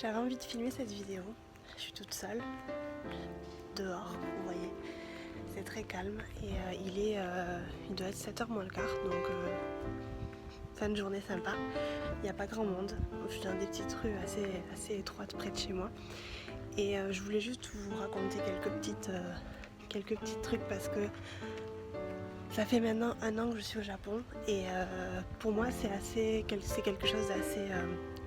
J'avais envie de filmer cette vidéo. Je suis toute seule, dehors, vous voyez. C'est très calme et il doit être 7h moins le quart, donc fin de journée sympa. Il n'y a pas grand monde. Je suis dans des petites rues assez étroites près de chez moi. Et je voulais juste vous raconter quelques petits trucs parce que ça fait maintenant 1 an que je suis au Japon et pour moi c'est quelque chose d'assez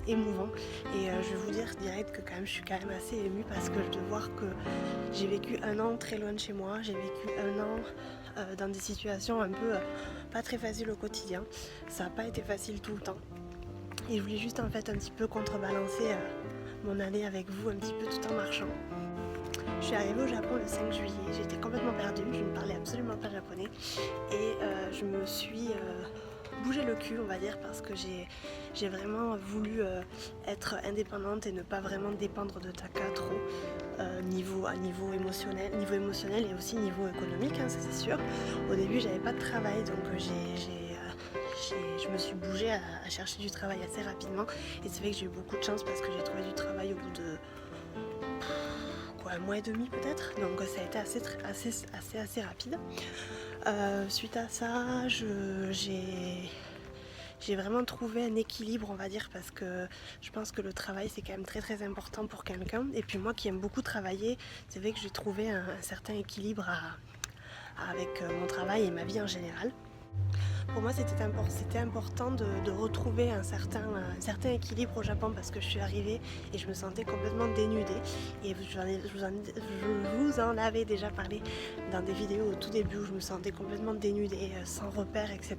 émouvant et je vais vous dire direct que je suis quand même assez émue parce que de voir que j'ai vécu 1 an très loin de chez moi, j'ai vécu 1 an dans des situations un peu pas très faciles au quotidien, ça n'a pas été facile tout le temps et je voulais juste en fait un petit peu contrebalancer mon année avec vous un petit peu tout en marchant. Je suis arrivée au Japon le 5 juillet, j'étais complètement perdue, je ne parlais absolument pas japonais et je me suis bougé le cul on va dire parce que j'ai vraiment voulu être indépendante et ne pas vraiment dépendre de Taka trop niveau émotionnel et aussi niveau économique, hein, ça c'est sûr. Au début j'avais pas de travail donc je me suis bougée à chercher du travail assez rapidement et c'est vrai que j'ai eu beaucoup de chance parce que j'ai trouvé du travail au bout de 1 mois et demi peut-être, donc ça a été assez rapide. Suite à ça, j'ai vraiment trouvé un équilibre on va dire parce que je pense que le travail c'est quand même très important pour quelqu'un et puis moi qui aime beaucoup travailler, c'est vrai que j'ai trouvé un certain équilibre avec mon travail et ma vie en général. Pour moi c'était important de retrouver un certain équilibre au Japon parce que je suis arrivée et je me sentais complètement dénudée et je vous en avais déjà parlé dans des vidéos au tout début où je me sentais complètement dénudée, sans repères, etc.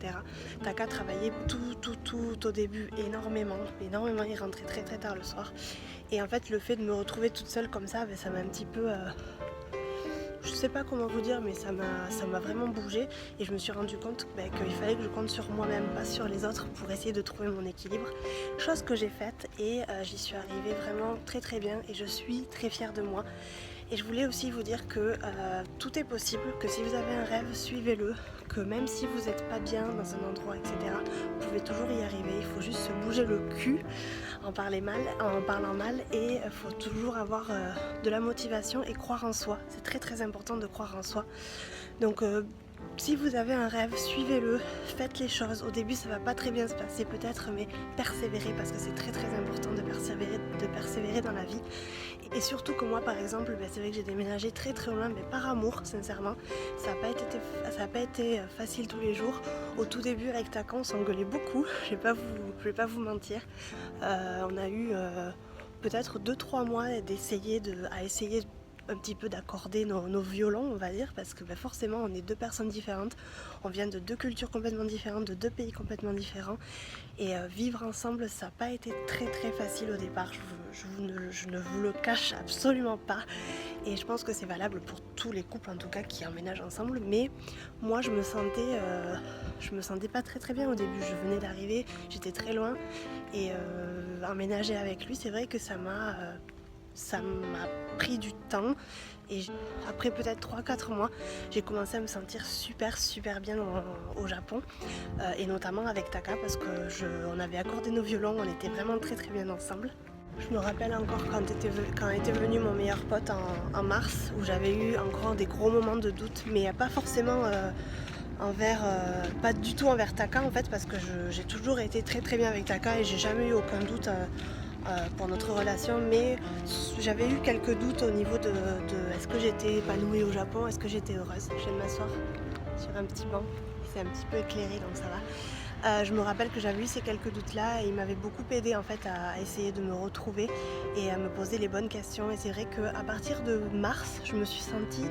Taka travaillait tout au début énormément, il rentrait très tard le soir et en fait le fait de me retrouver toute seule comme ça, ça m'a un petit peu... je sais pas comment vous dire mais ça m'a vraiment bougé et je me suis rendu compte qu'il fallait que je compte sur moi-même, pas sur les autres pour essayer de trouver mon équilibre. Chose que j'ai faite et j'y suis arrivée vraiment très bien et je suis très fière de moi. Et je voulais aussi vous dire que tout est possible, que si vous avez un rêve, suivez-le, que même si vous n'êtes pas bien dans un endroit, etc., vous pouvez toujours y arriver, il faut juste se bouger le cul en parlant mal et il faut toujours avoir de la motivation et croire en soi. C'est très important de croire en soi. Donc si vous avez un rêve, suivez-le, faites les choses. Au début ça va pas très bien se passer peut-être, mais persévérez parce que c'est très important de persévérer dans la vie. Et surtout que moi par exemple, c'est vrai que j'ai déménagé très loin, mais par amour sincèrement. Ça n'a pas été facile tous les jours. Au tout début avec Taka on s'engueulait beaucoup, je vais pas vous mentir. On a eu peut-être 2-3 mois à essayer un petit peu d'accorder nos violons on va dire parce que forcément on est 2 personnes différentes, on vient de 2 cultures complètement différentes, de 2 pays complètement différents et vivre ensemble ça n'a pas été très facile au départ, je ne vous le cache absolument pas et je pense que c'est valable pour tous les couples en tout cas qui emménagent ensemble, mais moi je me sentais pas très bien au début, je venais d'arriver, j'étais très loin et emménager avec lui c'est vrai que ça m'a pris du temps et après peut-être 3-4 mois j'ai commencé à me sentir super bien au Japon et notamment avec Taka parce que on avait accordé nos violons, on était vraiment très bien ensemble. Je me rappelle encore quand était venu mon meilleur pote en mars où j'avais eu encore des gros moments de doute mais pas forcément pas du tout envers Taka en fait parce que j'ai toujours été très bien avec Taka et j'ai jamais eu aucun doute pour notre relation, mais j'avais eu quelques doutes au niveau de est-ce que j'étais épanouie au Japon, est-ce que j'étais heureuse. Je viens de m'asseoir sur un petit banc, c'est un petit peu éclairé donc ça va. Je me rappelle que j'avais eu ces quelques doutes là et il m'avait beaucoup aidé en fait à essayer de me retrouver et à me poser les bonnes questions et c'est vrai qu'à partir de mars je me suis sentie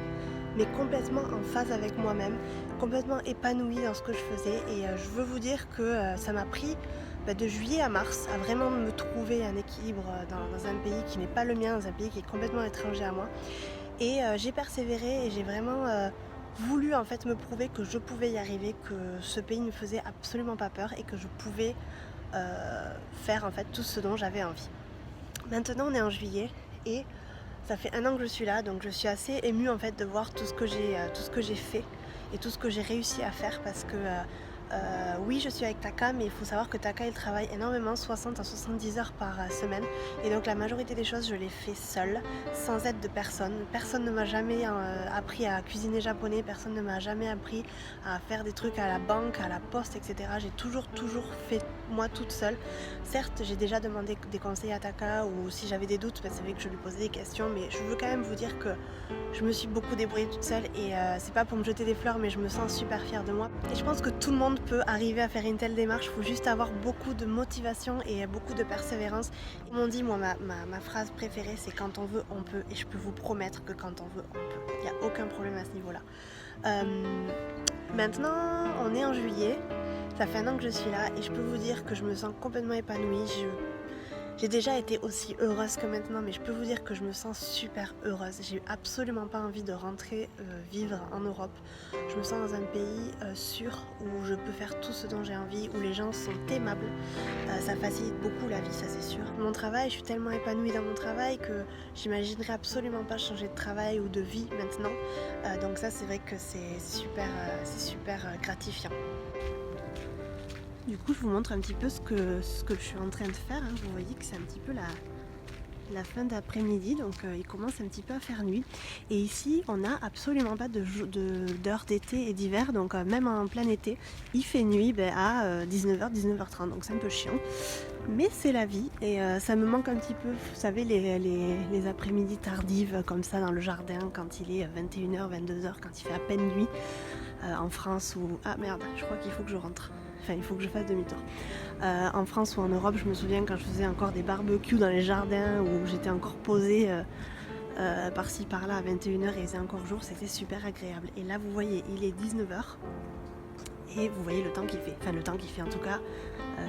mais complètement en phase avec moi-même, complètement épanouie dans ce que je faisais et je veux vous dire que ça m'a pris de juillet à mars à vraiment me trouver un équilibre dans un pays qui n'est pas le mien, dans un pays qui est complètement étranger à moi et j'ai persévéré et j'ai vraiment voulu en fait me prouver que je pouvais y arriver, que ce pays ne me faisait absolument pas peur et que je pouvais faire en fait tout ce dont j'avais envie. Maintenant on est en juillet et ça fait 1 an que je suis là donc je suis assez émue en fait de voir tout ce que j'ai fait et tout ce que j'ai réussi à faire parce que Oui, je suis avec Taka, mais il faut savoir que Taka il travaille énormément, 60 à 70 heures par semaine, et donc la majorité des choses je les fais seule, sans aide de personne. Personne ne m'a jamais appris à cuisiner japonais, personne ne m'a jamais appris à faire des trucs à la banque, à la poste, etc. J'ai toujours fait moi toute seule. Certes, j'ai déjà demandé des conseils à Taka, ou si j'avais des doutes, c'est vrai que je lui posais des questions, mais je veux quand même vous dire que je me suis beaucoup débrouillée toute seule, et c'est pas pour me jeter des fleurs, mais je me sens super fière de moi. Et je pense que tout le monde peut arriver à faire une telle démarche, il faut juste avoir beaucoup de motivation et beaucoup de persévérance. Ils m'ont dit, moi, ma phrase préférée, c'est quand on veut, on peut, et je peux vous promettre que quand on veut, on peut. Il n'y a aucun problème à ce niveau-là. Maintenant, on est en juillet, ça fait 1 an que je suis là, et je peux vous dire que je me sens complètement épanouie. J'ai déjà été aussi heureuse que maintenant, mais je peux vous dire que je me sens super heureuse. J'ai absolument pas envie de rentrer vivre en Europe. Je me sens dans un pays sûr, où je peux faire tout ce dont j'ai envie, où les gens sont aimables. Ça facilite beaucoup la vie, ça c'est sûr. Mon travail, je suis tellement épanouie dans mon travail que j'imaginerais absolument pas changer de travail ou de vie maintenant. Donc ça, c'est vrai que c'est super gratifiant. Du coup, je vous montre un petit peu ce que je suis en train de faire. Vous voyez que c'est un petit peu la fin d'après-midi, donc il commence un petit peu à faire nuit. Et ici, on n'a absolument pas d'heure d'été et d'hiver, donc même en plein été, il fait nuit à 19h, 19h30, donc c'est un peu chiant. Mais c'est la vie, et ça me manque un petit peu, vous savez, les après-midi tardives comme ça dans le jardin, quand il est 21h, 22h, quand il fait à peine nuit, en France ou... Ah merde, je crois qu'il faut que je rentre. Enfin, il faut que je fasse demi-tour. En France ou en Europe, je me souviens quand je faisais encore des barbecues dans les jardins, où j'étais encore posée par-ci par-là à 21h et il faisait encore jour, c'était super agréable. Et là, vous voyez, il est 19h et vous voyez le temps qu'il fait. Enfin, le temps qu'il fait en tout cas,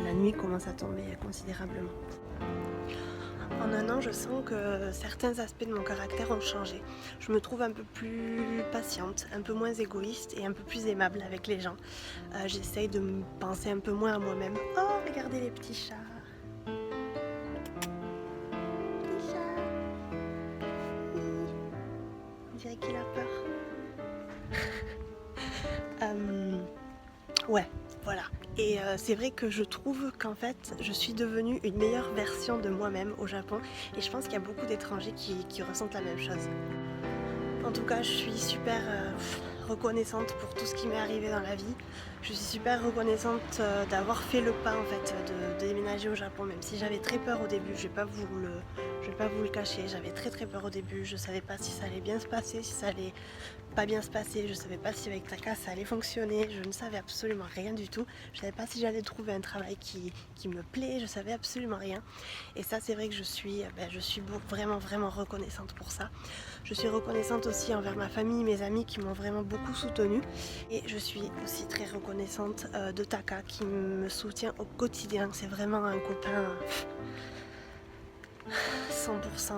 la nuit commence à tomber considérablement. En 1 an, je sens que certains aspects de mon caractère ont changé. Je me trouve un peu plus patiente, un peu moins égoïste et un peu plus aimable avec les gens. J'essaye de me penser un peu moins à moi-même. Oh, regardez les petits chats. Petit chat. On dirait qu'il a peur. Ouais, voilà. Et c'est vrai que je trouve qu'en fait, je suis devenue une meilleure version de moi-même au Japon. Et je pense qu'il y a beaucoup d'étrangers qui ressentent la même chose. En tout cas, je suis super reconnaissante pour tout ce qui m'est arrivé dans la vie. Je suis super reconnaissante d'avoir fait le pas en fait de déménager au Japon, même si j'avais très peur au début. Je vais pas vous le cacher. J'avais très peur au début. Je savais pas si ça allait bien se passer, si ça allait pas bien se passer. Je savais pas si avec Taka ça allait fonctionner. Je ne savais absolument rien du tout. Je savais pas si j'allais trouver un travail qui me plaît. Je savais absolument rien. Et ça, c'est vrai que je suis vraiment reconnaissante pour ça. Je suis reconnaissante aussi envers ma famille, mes amis qui m'ont vraiment beaucoup soutenue. Et je suis aussi très reconnaissante de Taka qui me soutient au quotidien. C'est vraiment un copain 100%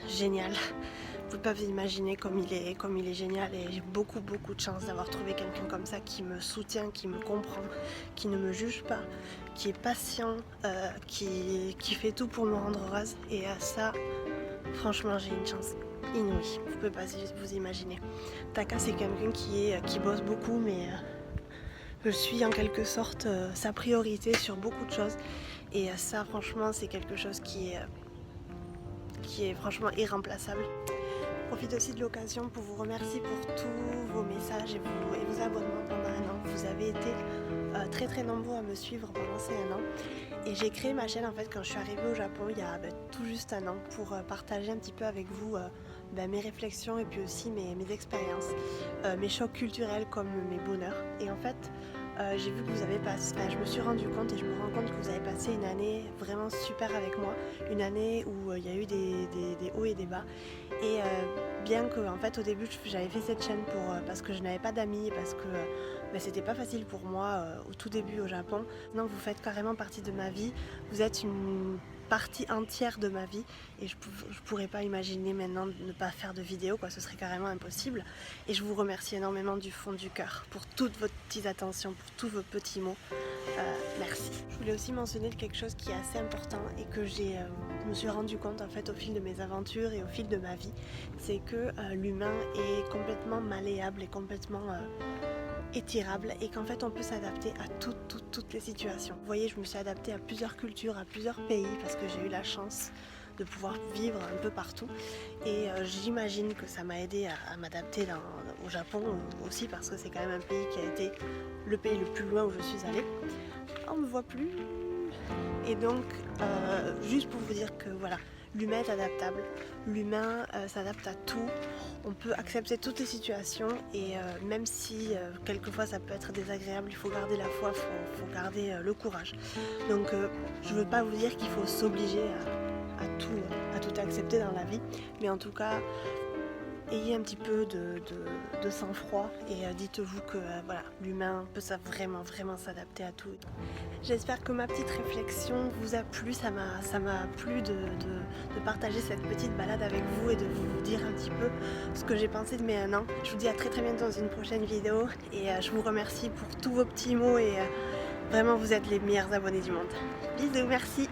génial. Vous ne pouvez pas vous imaginer comme il est génial, et j'ai beaucoup de chance d'avoir trouvé quelqu'un comme ça qui me soutient, qui me comprend, qui ne me juge pas, qui est patient, qui fait tout pour me rendre heureuse. Et ça, franchement, j'ai une chance inouïe. Vous ne pouvez pas vous imaginer. Taka, c'est quelqu'un qui bosse beaucoup, mais je suis en quelque sorte sa priorité sur beaucoup de choses. Et ça, franchement, c'est quelque chose qui est franchement irremplaçable. Je profite aussi de l'occasion pour vous remercier pour tous vos messages et vos abonnements pendant 1 an. Vous avez été très nombreux à me suivre pendant ces 1 an. Et j'ai créé ma chaîne en fait quand je suis arrivée au Japon il y a tout juste 1 an pour partager un petit peu avec vous mes réflexions et puis aussi mes expériences, mes chocs culturels comme mes bonheurs. Et en fait, j'ai vu que vous avez passé, je me suis rendu compte et je me rends compte que vous avez passé une année vraiment super avec moi, une année où il y a eu des hauts et des bas. Et bien que en fait au début j'avais fait cette chaîne parce que je n'avais pas d'amis, parce que c'était pas facile pour moi au tout début au Japon. Maintenant vous faites carrément partie de ma vie, vous êtes une partie entière de ma vie, et je pourrais pas imaginer maintenant ne pas faire de vidéos, ce serait carrément impossible. Et je vous remercie énormément du fond du cœur pour toutes vos petites attentions, pour tous vos petits mots. Merci. Je voulais aussi mentionner quelque chose qui est assez important et que je me suis rendu compte en fait au fil de mes aventures et au fil de ma vie, c'est que l'humain est complètement malléable et complètement étirable et qu'en fait on peut s'adapter à toutes les situations. Vous voyez, je me suis adaptée à plusieurs cultures, à plusieurs pays parce que j'ai eu la chance de pouvoir vivre un peu partout et j'imagine que ça m'a aidé à m'adapter au Japon aussi parce que c'est quand même un pays qui a été le pays le plus loin où je suis allée. On me voit plus. Et donc juste pour vous dire que voilà, l'humain est adaptable, l'humain s'adapte à tout, on peut accepter toutes les situations et même si quelquefois ça peut être désagréable, il faut garder la foi, il faut garder le courage. Donc je ne veux pas vous dire qu'il faut s'obliger à tout accepter dans la vie, mais en tout cas ayez un petit peu de sang-froid et dites-vous que voilà, l'humain peut vraiment s'adapter à tout. J'espère que ma petite réflexion vous a plu, ça m'a plu de partager cette petite balade avec vous et de vous dire un petit peu ce que j'ai pensé de mes 1 an. Je vous dis à très bientôt dans une prochaine vidéo et je vous remercie pour tous vos petits mots et vraiment vous êtes les meilleurs abonnés du monde. Bisous, merci.